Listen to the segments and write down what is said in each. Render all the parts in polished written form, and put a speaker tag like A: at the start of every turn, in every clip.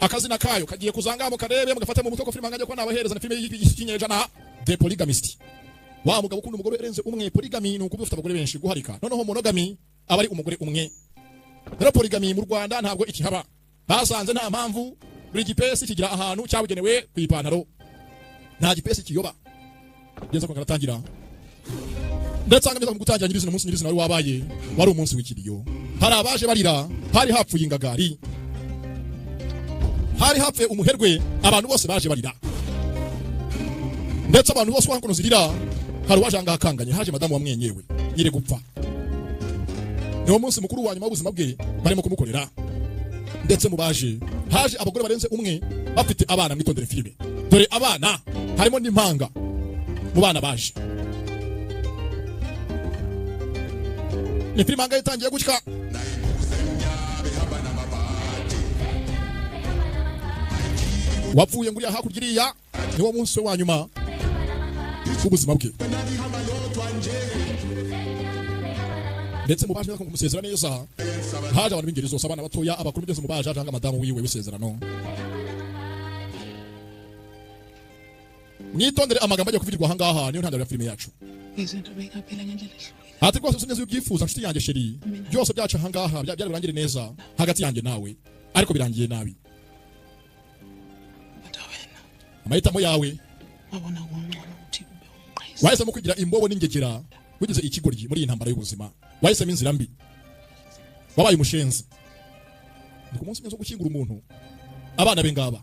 A: akazina kayo kagiye kuzanga mu karebe mugafata mu mutoko filime ngajye ko nabahereza na filime y'ikinyejana The Polygamist. Wa mugabo ukunda umugore erenze umwe. Polygamy ni ukubufite abagore benshi guharika. Noneho monogamy abari umugore umwe. Rero polygamy mu Rwanda ntabwo ikihaba. Basanze nta mpamvu buri gipesi kigira ahantu cyabugenewe kwipantaro. Nta gipesi kiyoba. Genza ko karatangira. Ndetse ngameza mu gutangira nyirizina umunsi nyirizina wari wabaye wari umunsi w'ikiriyo. Hari abaje barira, hari hapfuye ingagari. Hari hapfuye umuherwe, abantu bose baje barira. Ndetse abantu bose wankono zirira, hari wajanga akanganye, haje madamu wa mwenyewe, nyire gupfa. Niwo munsi mukuru wa nyuma w'ubuzima bwe barimo kumukorera. Ndetse mu baje, haje abagore barenze umwe bafite abana mwitondere filime. Dore abana harimo n'impanga mu bana baje. Ni filime anga itangiye gucika. Wapfuye nguriya hakurya iriya niwo munsi wa nyuma w'ubuzima bwe. Ndetse mu baje ko kumusezera neza haje abantu b'ingeri zose, abana batoya, abakuru bigeze mu baje hanga madamu wiwe w'isezerano. Mwitondere amagambo ajya kuvirirwa hangaha niyo ntandaro ya filime yacu. Ati rwose usuneze ubyifuza nshuti yanjye sheri, byose byacu hangaha byari birangire neza hagati yanjye nawe, ariko birangiye nabi. Amahitamo yawe wahisemo kugira imbobo n'ingegera wigize ikigoryi muri iyi ntambara y'ubuzima. Wahisemo inzira mbi, wabaye umushenzi. Ni ku munsi mwiza wo gukingura umuntu abana be ngaba.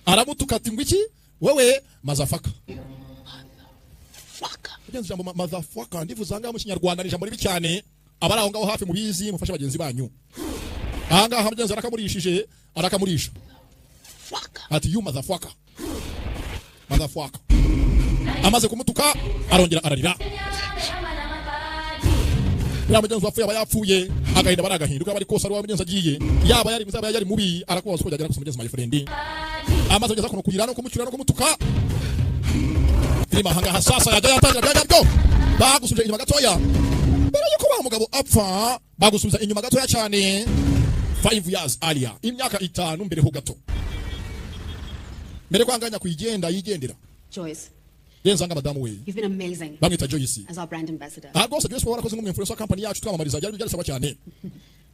A: Aramutuka ati ngwiki wewe mazafaka. Ugenze jambo mazafaka ndivuza ngaho mu Kinyarwanda ni jambo ribi cyane. Abari aho ngaho hafi mu bizi mufashe bagenzi banyu. Aha mugenzi arakamurishije arakamurisha. Ati you motherfucker. Motherfucker. Amaze kumutuka arongera ararira. Ya mugenzi wapfuye aba yapfuye agahinda baragahinduka bari kosa rwa mugenzi agiye. Yaba yari muzaba yari mubi arakubaza ko yagera ku mugenzi my friend. Amaze kugeza kuno kurira no kumucyura no kumutuka. Filime hanga hasasa yajya yatangira byo. Bagusubije inyuma gatoya. Mbere yuko ba mugabo apfa bagusubiza inyuma gatoya cyane. 5 years earlier, imyaka 5 mbere ho gato. Mbere kwanganya kuyigenda yigendera.
B: Joyce.
A: Yenzanga madamu we.
B: You've been amazing.
A: Bamwita Joyce.
B: As our brand ambassador.
A: Rwose Joyce warakoze nk'umwinfluencer company yacu twamamariza byari saba cyane.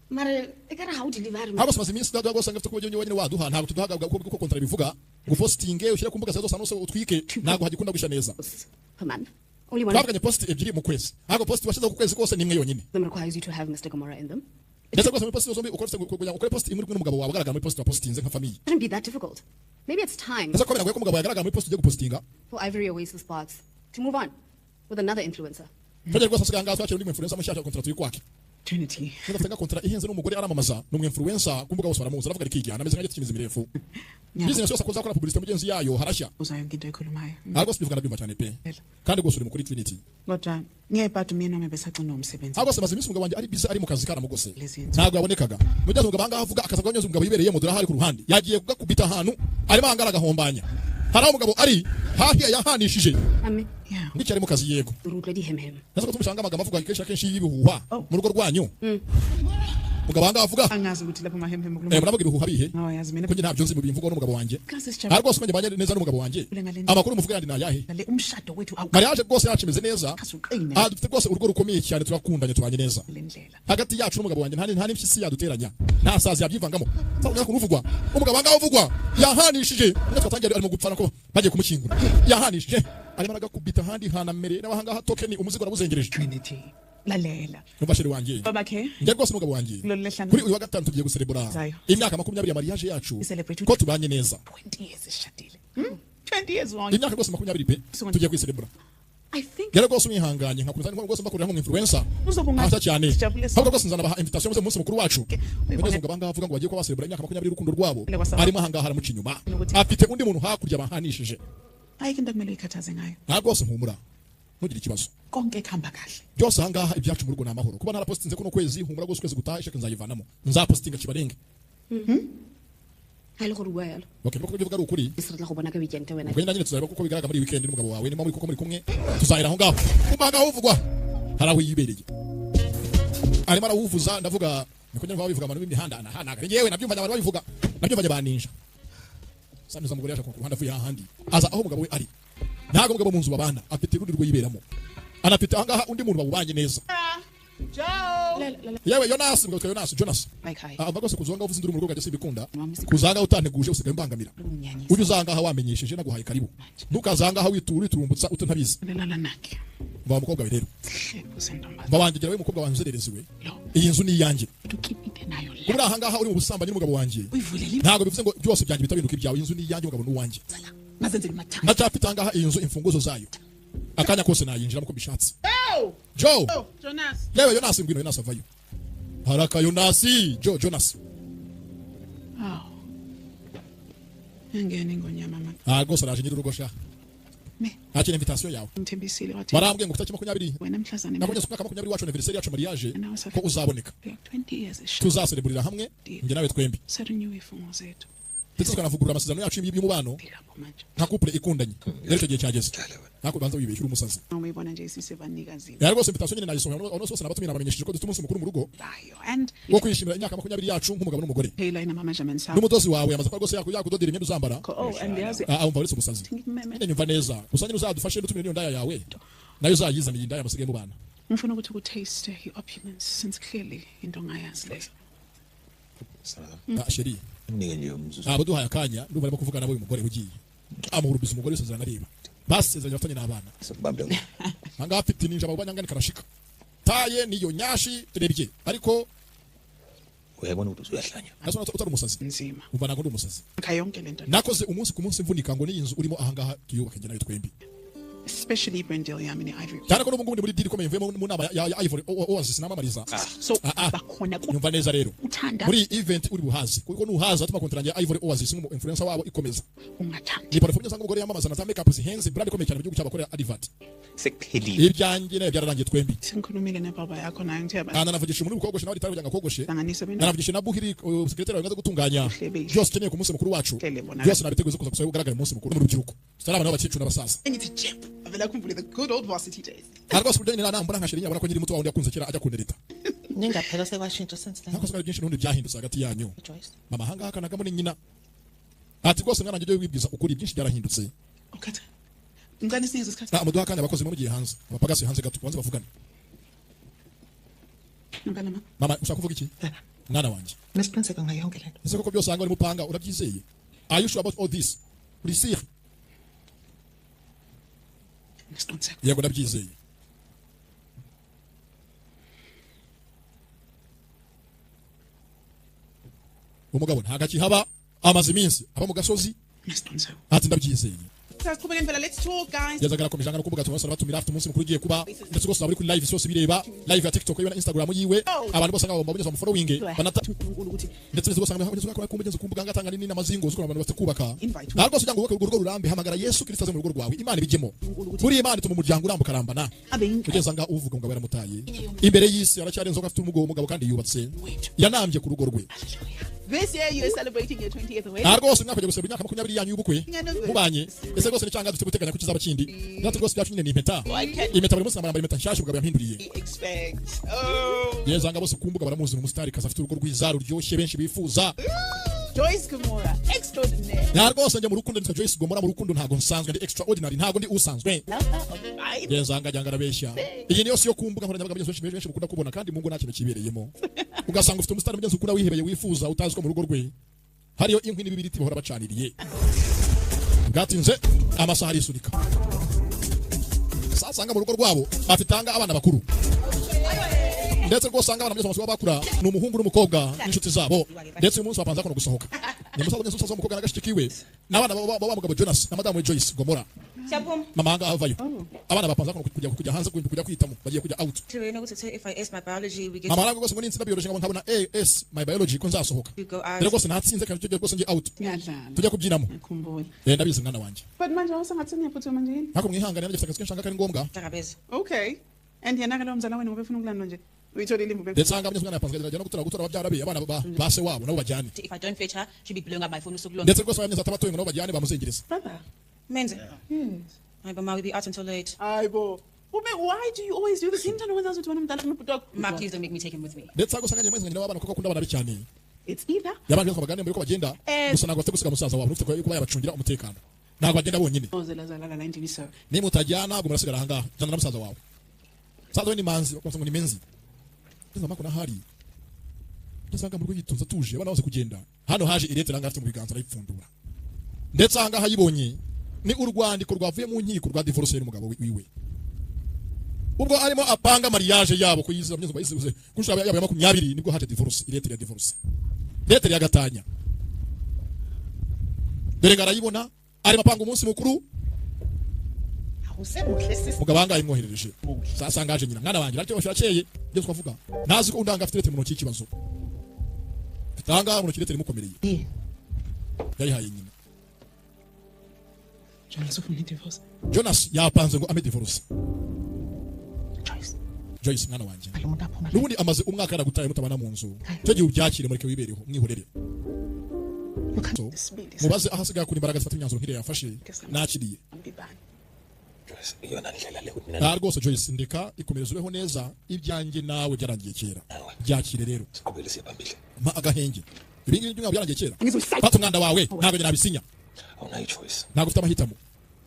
B: Mara, ekara how deliver.
A: Rwose maze iminsi dada rwose ngafite kubyo nyine waduha ntabwo tuduhaga uko kontra bivuga. Ngo postinge ushyira ku mbuga zazo sanose utwike ntabwo hagikunda gusha neza.
B: Come only one.
A: Twabaganye post ebyiri mu kwezi. Ahubwo post washize ku kwezi kose nimwe yonyine.
B: Them requires you to have Mr. Gomora in them.
A: Ndetse rwose muri post zombi ukoretse kugira ukore post imuri n'umugabo wawe agaragara muri post wa postinze nka family.
B: Shouldn't be that difficult. Maybe it's time.
A: Ndetse ko biragoye ko umugabo yagaragara muri post ugiye gupostinga.
B: For Ivory Oasis Sparks to move on with another influencer.
A: Twajya rwose siganga twakira undi influencer mushaka kontra tuyikwake.
C: Trinity.
A: Ndafenga kontra ihenze n'umugore aramamaza n'umwe influencer kumbuga bose baramuza aravuga rikijyana ameze nk'igiti kimizi mirefu. Business yose akoza akora publicity mugenzi yayo harashya.
C: Uzayonke into ekhulumayo.
A: Ariko sibivugana byumva cyane pe. Kandi gose uri mukuri Trinity.
C: Kodwa ngiyephatha mina mebesaqina umsebenzi.
A: Ariko simaze imisi umugabo wanje ari busy ari mu kazi karamugose. Ntabwo yabonekaga. Mugenzi umugabo anga avuga akaza kanyuze umugabo yibereye mu dora hari ku ruhande. Yagiye kugakubita ahantu arimo angara gahombanya. Hari umugabo ari hahiya yahanishije.
B: Amen.
C: Yeah.
A: Ndicari mu kazi yego.
B: Urudledi hemhem.
A: Nasa tumushanga amagambo avuga kenshi y'ibihuha mu rugo rwanyu. Mugabo anga avuga.
C: Angazi ukuthi lapho mahemhem
A: Muravuga ibihuha bihe.
C: No yazi mina.
A: Kuko ntabyo nzi mu bimvugo n'umugabo wanje. Ariko rwose banye neza n'umugabo wanje. Amakuru muvuga yandi nayahe.
C: Le umshado wethu awu.
A: Mariage rwose yacimeze neza. Dufite rwose urugo rukomeye cyane turakundanye tubanye neza. Hagati yacu n'umugabo wanje nta n'impyisi yaduteranya. Nta sazi yabyivangamo. Savuga ko ruvugwa. Umugabo anga uvugwa yahanishije. Natwe tangiye arimo gupfana ko bagiye kumushyingura. Yahanishije. Arimo aragakubita handi hanamere n'abahanga ha tokeni umuzigo arabuzengereje.
C: Trinity. Lalela.
A: Mubashiri wanje.
C: Babakhe.
A: Njye rwose n'umugabo wanje. Kuri uyu wa gatanu tugiye guselebura imyaka 20 ya mariage yacu. Ko tubanye neza.
C: 20 years ishadile. 20 years wonke.
A: Imyaka rwose 20 pe tugiye kwiselebura.
B: I think
A: Yara rwose mwihanganye nkakuza rwose mbakorera nk'umwinfluencer. Asa cyane. Ahubwo rwose nzana baha invitation mu munsi mukuru wacu. Mugeze ngo banga avuga ngo bagiye ko baselebura imyaka 20 y'urukundo rwabo. Arimo hanga haramu kinyuma. Afite undi muntu hakurya bahanishije.
C: Ayike ndakumele ikhathaze ngayo.
A: Rwose mpumura. Ntugire ikibazo.
C: Konke khamba kahle.
A: Byose hangaha ibyacu mu rugo n'amahoro. Kuba narapostinze kuno kwezi humura gose kwezi gutaha ishaka nzayivanamo. Nzapostinga kibarenge.
B: Hayi go ruwela.
A: Okay, bako bivuga ari ukuri.
B: Isirela go bona ka weekend wena.
A: Ubwo nyine tuzareba kuko bigaraga muri weekend n'umugabo wawe nimwe muri kuko muri kumwe. Tuzahira aho ngaho. Umanga uvugwa. Haraho yibereye. arimo arawuvuza ndavuga niko nyine babivuga abantu b'imihanda anahanaga yewe nabyumva abantu babivuga nabyumva baninja saniza umugore yaje ku ruhande avuye hahandi aza aho umugabo we ari ntago umugabo mu nzu babana afite urundi rwo yiberamo anafite ahangaha undi muntu babanye neza yewe Jonas ngo Jonas ava gose kuzonga uvuze nduru mu rugo gase bikunda kuzanga utanteguje usigaye mbangamira uje uzanga aho wamenyesheje naguhaye karibu ntukazanga aho witurumbutsa utantabizi ba mukobwa we rero babangegera we mukobwa wanzerereziwe iyi nzu ni yanjye kubura ahangaha uri mu busambanyi n'umugabo wanjye ntago bivuze ngo byose byanjye bitabinduka ibyawe inzu ni yanjye umugabo n'uwanjye ndacafite ahangaha iyi nzu imfunguzo zayo akanya kose nayinjira muko bishatse Joe
C: Jonas
A: yewe Jonas ngwino Jonas avayo haraka Jonas Jonas
C: ngene ngonyama mama
A: gose araje nyiri urugo sha
C: me
A: akira invitation yawe
C: ntembisile wathi
A: barambwe ngo kutaki 20
C: wena mhlazane
A: nabonye suka 20 wacu anniversary yacu mariage ko uzaboneka
C: 20 years
A: tuzasereburira hamwe nge nawe twembi
C: sarinyiwe ifungo zethu
A: ndetse tukanavugurura amasezerano yacu y'umubano nka couple ikundanye rero icyo gihe cyageze nako banza wibeshyura umusazi
C: umuyibona nje isisebanikazi
A: yari rwose invitation nyine nayisohoye ono sose nabatumira abamenyesheje ko dufite umunsi mukuru mu rugo
C: and
A: wo kwishimira imyaka 20 yacu nk'umugabo n'umugore
C: Taylor na mama Jamen sa
A: n'umudozi wawe yamaze ko rwose yakudodera imyenda uzambara
C: and yazi
A: umva uretse umusazi nyine nyumva neza gusa nyine uzadufashe n'utumire niyo ndaya yawe nayo uzayizaniye indaya amasigaye mu bana
C: mfuna ukuthi ku taste opulence since clearly into ngayazi leyo
A: sheri
D: Mnike nje umzuzu.
A: abo duhaye akanya ndumva arimo kuvuga nabo uyu mugore ugiye amuhurubiza umugore usezerana areba basezeranye bafatanye n'abana
D: Sababwe.
A: anga afite ninja babanyangani karashika taye niyo nyashi turebye ariko
D: Uyabona ukuthi uyahlanya.
A: naso utari umusazi
C: nzima
A: umva nako ndi umusazi
C: kayonke lento
A: nakoze umunsi ku munsi mvunika ngo ni inzu urimo ahangaha kiyubaka njye nayo twembi
C: especially Brendel yami ni Ivory
A: cyane ko n'ubungu muri diri komeye mvuye mu nama ya Ivory Oasis namamariza
C: so bakhona
A: nyumva neza rero
C: uthanda
A: muri event uri buhazi kuko nuhaza atuma kontranya ya Ivory Oasis nk'umu influencer wabo ikomeza
C: ungathandi
A: ni platform yasanga umugore yamamaza na za makeup zihenze brand ikomeye cyane mu gihugu cy'abakorera advert
D: Sekuphelile.
A: ibyanjye nayo byararangiye twembi
C: sinkhulumile nebaba yakho nayo ngitheba
A: navugisha umuntu ukogoshe nawe ritari kujya kogoshe
C: hlanganisa bena
A: navugisha na Buhiri secretary wangaze gutunganya
C: Hlebile.
A: byose keneye ku munsi mukuru wacu
C: Hlele bona.
A: byose nabiteguye kuza gusaba ugaragara mu munsi mukuru mu rubyiruko saraba n'abakicu n'abasaza
C: ngithi jep avela khumbule the good old varsity days
A: ariko sibudeni na nambura nkashiri nyabona ko nyiri muto wawe yakunze kera ajya kundereta
E: Ningaphela sekwashintsha since then.
A: nako sikari byinshi n'undi byahindutse hagati yanyu
E: Joyce.
A: mama hanga kanagamo ni nyina ati rwose mwana njye wibwiza ukuri byinshi byarahindutse
C: ukatha ngani sizwe isikhathi
A: muduha akanya abakozi mu gihe hanze abapagasi hanze gato banze bavugane
C: ngempela ma
A: mama ushaka kuvuga iki mwana wanjye
E: Nesiqiniseko ngayo yonke lento.
A: ese koko byose hanga uri mupanga urabyizeye are you sure about all this uri sire
C: nesiqiniseko
A: yego ndabyizeye umugabo ntagakihaba amaze iminsi aba mu gasozi
C: nesiqiniseko
A: ati ndabyizeye
C: sasiqhubeka ngempela let's talk guys
A: yazagara komeje ngana kuvuga ati batumira afite umunsi mukuru ugiye kuba ndetse rwose bari kuri live zose bireba live ya TikTok yiwe na Instagram yiwe abantu bose ngabo babonye mu following banata
C: uNkulunkulu ukuthi
A: ndetse rwose ngabo habonye ko kumugeze kumbuga ngatanga nini namazingo ziko abantu bafite kubaka
C: Invite.
A: ntabwo rwose cyangwa ubaka urugo rurambe hamagara Yesu Kristo aze mu rugo rwawe Imana ibijyemo muri Imana ituma umuryango urambuka rambana
C: abe
A: kugeza nga uvuga ngo yaramutaye imbere y'isi aracyari inzoga afite umugabo kandi yubatse yanambye ku rugo rwe
C: this year you're celebrating your 20th wedding
A: nta rwose mwaka kujya gusaba imyaka 20 yanyu y'ubukwe
C: Nyine
A: mubanye ese rwose nicanga dufite guteganya ko kizaba kindi natwe rwose byacu nyine ni impeta
C: can't-
A: impeta buri munsi nambara impeta nshyashya ubwo yampinduriye
C: expect oh
A: yezanga bose kumbuga baramuzi ni umusitari kaza afite urugo rwiza ruryoshye benshi bifuza
C: Joyce Gomora extraordinaire
A: nta rwose njya mu rukundo nitwa Joyce Gomora mu rukundo ntago nsanzwe ndi extraordinary ntago ndi usanzwe
C: right
A: yezanga jyanga arabeshya iyi niyo si yo kumbuga nkoranyambaga benshi mukunda kubona kandi mungu nta kintu kibereyemo ugasanga ufite umusitari mugenzi ukunda wihebeye wifuza utazi ko mu rugo rwe hariyo inkwi n'ibibiriti bahora bacaniriye bwatinze amasaha arisunika sasanga mu rugo rwabo bafitanga abana bakuru ndetse rwose usanga abana muri amasomo bakura ni umuhungu n'umukobwa n'inshuti zabo ndetse uyu munsi bapanza kono gusohoka ni musaza mwenye usaza umukobwa n'agashikiwe n'abana baba mugabo Jonas na madamu Joyce Gomora mama hanga avayo abana bapanza kono kujya hanze kujya kwitamo bagiye kujya out
E: You know, if I ace my biology, we get
A: mama hanga rwose ngo ninsinda biology ngo nkabona AS my biology ko nzasohoka
E: to go out.
A: rero rwose natsinze kandi tujye rwose ngiye out
C: ngiyadlala
A: tujya kubyinamo
C: ngikhumbule
A: ndabizi mwana wanjye
C: but manje awusangathi niyaphuthuma nje yini
A: nako mwihangane nagifite akazi kenshi kari ngombwa
E: Hlangabeza.
C: okay and yena ke lo mzala wena ubefuna ukulandwa nje uyitholile imvume
A: ndetse hanga mnyazwana yapanze kujya no gutora ababyara be abana base wabo nabo bajyane
E: If I don't fetch her, she'll be blowing up my phone usuku lonke.
A: ndetse rwose abanyeza atabatoye ngo nabo bajyane bamuzengereza
C: brother
E: Menze.
C: yes
E: Hayi bama, we'll be out until late.
C: hayibo Why do you always do this?
E: Ma, please don't make me take him with me.
A: ndetse agusanganye mwese nyina w'abana kuko akunda abana cyane
C: It's either
A: yabanje ko bagane muri ko bagenda gusa ntabwo afite gusiga musaza wawe ufite kuba yabacungira umutekano ntabwo bagenda bonyine ni mutajyana ntabwo murasigara ahangaha jana na musaza wawe musaza we ni manzi bakonse ngo ni menzi ndetse makona hari ndasanga muri yitunza tuje abana bose kugenda hano haje irete ranga afite mu biganza arayipfundura ndetse ahangaha yibonye ni urwandiko rwavuye mu nkiko rwa divorce y'umugabo wiwe ubwo arimo apanga mariage yabo ko yize amyezo bayisize kushaba yabo ya 20 nibwo haje divorce irete ya divorce leta ya gatanya dore ngarayibona ari mapanga umunsi mukuru mugabanga imwoherereje sasa ngaje nyina mwana wanjye ariko bashakeye byo twavuga nazi ko undanga afite leta mu ntoki ikibazo tanga mu ntoki leta imukomereye yayihaye nyina Jonas yapanze ngo ame divorce Joyce mwana wanje nubundi amaze umwaka aragutaye mutabana mu nzu cyo gihe ubyakire mureke wibereho mwihorere mubaze ahasigaye kuri imbaraga zifata imyanzuro nkire yafashe nakiriye rwose Joyce ndeka ikomerezeho neza ibyanjye nawe byarangiye kera byakire rero ma agahenge ibingi byo byarangiye kera fata umwanda wawe ntabwo nabisinya ntabwo ufite amahitamo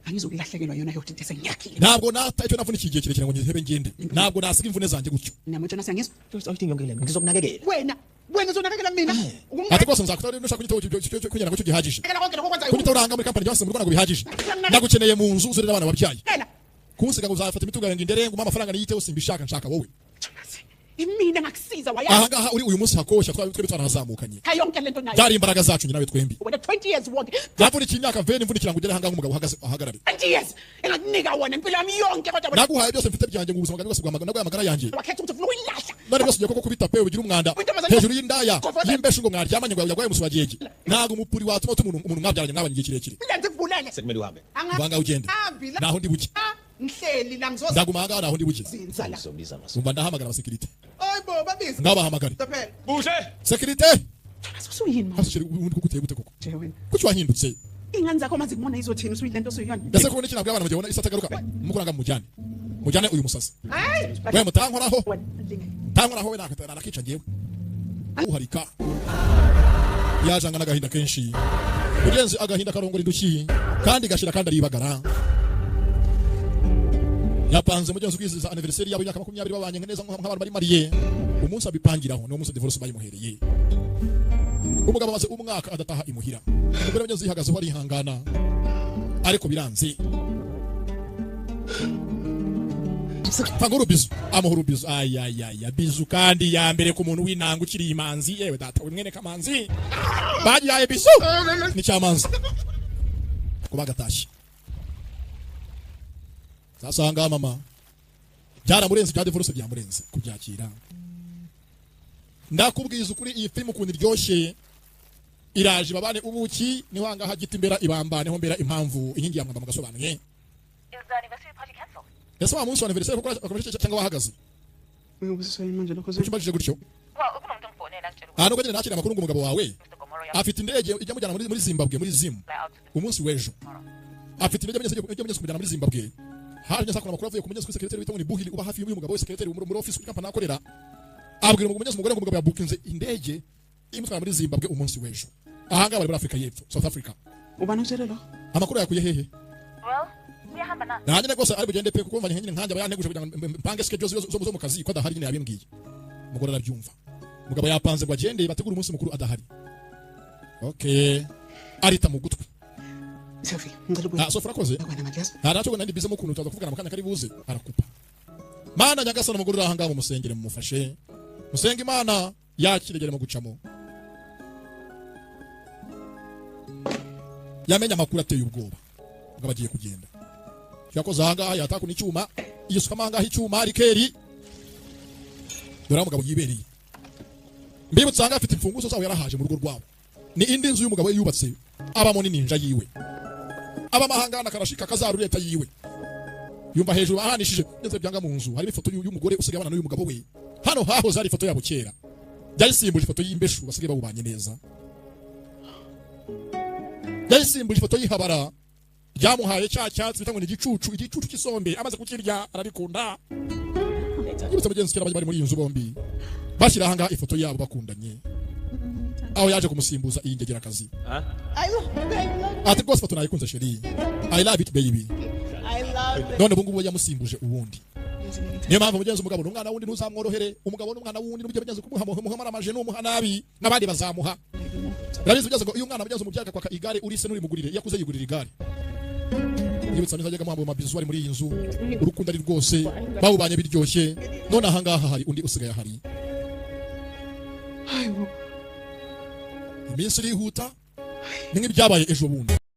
C: angizokulahlekela yona yokuthi ndise ngiyakhile
A: ntabwo nata icyo navuna ikigiye kirekire ngo ngihebe ngende ntabwo nasiga imvune zanjye gutyo
C: namutshona siyangizwa
D: awuthi yonke le ngizokunakekela
C: wena uzonakekela mina
A: ati rwose nzakutara nushaka kunyita kugira ngo cyo gihagije kunyita uranga muri kampani byose mu Rwanda ngo bihagije nagukeneye mu nzu uzurira abana babyaye kunsiga ngo uzafata imitungo yanjye ndere ngo amafaranga niyiteho simbishaka nshaka wowe
C: imina ngakusiza waya
A: ahangaha uri uyu munsi hakosha twebwe twarazamukanye
C: kayonke lento nayo
A: byari imbaraga zacu nyinawe twembi
C: wena 20 years work
A: navuna imyaka veni mvunikira ngo ugere ahangaha umugabo uhagarare
C: 20 years engakunika wona impilo yami yonke kodwa
A: naguhaye byose mfite byanjye mu buzima bwanjye bwose naguhaye amagara yanjye
C: wakhetha ukuthi ufuna uyilahla
A: none byose ugiye koko kubita pe ugira umwanda hejuru y'indaya yimbeshe ngo mwaryamanye ngo yagwaye musubagege ntago umupuri watuma umuntu mwabyaranye mwabanye igihe kirekire
C: ndenze kubulele
D: sekumele uhambe
A: ubanga ugende naho ndi buke
C: ngihleli la ngizoza
A: ndagumanga naho ndi buke
C: zinzala
D: uzobiza maso
A: umba ndahamagara abasekirite
C: ayibo babiza
A: ngabahamagare
D: bushe
A: sekirite
C: asusuyini
A: hasishiri ubundi kuguteye gute koko
C: nje wena
A: kuki wahindutse
C: ingane zakho maze kubona izothini usuyilento suyiyona
A: ndase kubona iki nabwo abana mujye bona isatagaruka mukuranga mujyane uyu musasa we mutankoraho tankoraho we nakakica ngewe uharika yajanga n'agahinda kenshi mugenzi agahinda karongora indushyi kandi gashira kandi aribagara yapanze mugenzi kwiziza anniversary yabo y'imyaka 20 babanye neza nk'abantu bari mariye umunsi abipangiraho no umunsi divorce bayimuhereye umugabo amaze umwaka adataha imuhira umugore mugenzi yihagazeho arihangana ariko biranze Fanguru bizu amuhuru bizu ayaya bizu kandi ya mbere ku muntu winanga ukiri imanzi yewe data we mwene kamanzi bagiye bizu ni cyamanzi kubagatashye sasanga mama byaramurenze bya divorce byamurenze kubyakira ndakubwiza ukuri iyi film ukuntu iryoshye iraje babane ubuki ni wanga hagita imbera ibambane ho mbera impamvu inkingi ya mwamba mugasobanuye ese wa munsi wa anniversary kuko akomeje cyangwa wahagaze
C: ngibusayini manje lokho zo
A: ushimajije gutyo hano kugenda nakira amakuru ngo umugabo wawe afite indege ijya mujyana muri Zimbabwe muri Zim umunsi w'ejo afite indege ijya kujyana muri Zimbabwe haje sakora amakuru avuye ku mugenzi secretary witwa ni Buhili uba hafi y'umugabo we secretary muri office kuri company akorera abwira umugenzi umugore ngo umugabo yabukinze indege imutwara muri Zimbabwe umunsi w'ejo ahanga bari muri Afrika y'Epfo South Africa
C: ubana userelo
A: amakuru yakuye hehe nanyine gose ari bugende pe kuko mvanye nkanje bayaneguje kugira ngo mpange schedule zo mu kazi ko adahari nyine yabimbwiye umugore arabyumva umugabo yapanze ngo agende bategura umunsi mukuru adahari okay arita mu gutwi
C: Sophie ngalo
A: Sophie rakoze naracho nandi bize mu kuntu twaza kuvugana makanya kari buze arakupa mana nyagasana umugore urahanga mu musengere mumufashe musenga imana yakiregere mu gucamo yamenya makuru ateye ubwoba ngabagiye kugenda yakoze ahangaha yataku n'icyuma yisuka ahangaha icyuma rikeri dore umugabo yibereye mbibutsa ahangaha afite imfunguzo zawo yarahaje mu rugo rwabo ni indi nzu y'umugabo yubatse abamo ninja yiwe abamahangana karashika kazaru leta yiwe yumva hejuru ahanishije neze byanga mu nzu hari ifoto y'umugore usigaye abana n'uyu mugabo we hano haho zari ifoto yabo kera byayisimbuje ifoto y'imbeshu basigaye babubanye neza byayisimbuje ifoto y'ihabara ryamuhaye cya cyatsi bita ngo ni igicucu cy'isombe amaze kukirya ararikunda. Yibutsa mugenzi kera bari muri iyi nzu bombi bashyira hanga ifoto yabo bakundanye aho yaje kumusimbuza iyi ngegerakazi. Ati rwose foto nayikunze sheri, I love it baby. None ubu ngubu yamusimbuje ubundi. Niyo mpamvu mugenzi umugabo n'umwana wundi ntuzamworohere, umugabo n'umwana wundi n'ubyo mugenzi kumuha amaje n'umuha nabi n'abandi bazamuha. Birabizi ugeze ngo uyu mwana mugenzi umubyaka kwaka igare uri se n'uri mugurire yakuze yigurira igare. Yibutsa neza ajyaga muhambo mabizu ari muri iyi nzu, urukundo ari rwose bawubanye biryoshye. None aha ngaha hari undi usigaye hari. Iminsi irihuta ni nk'ibyabaye ejo bundi.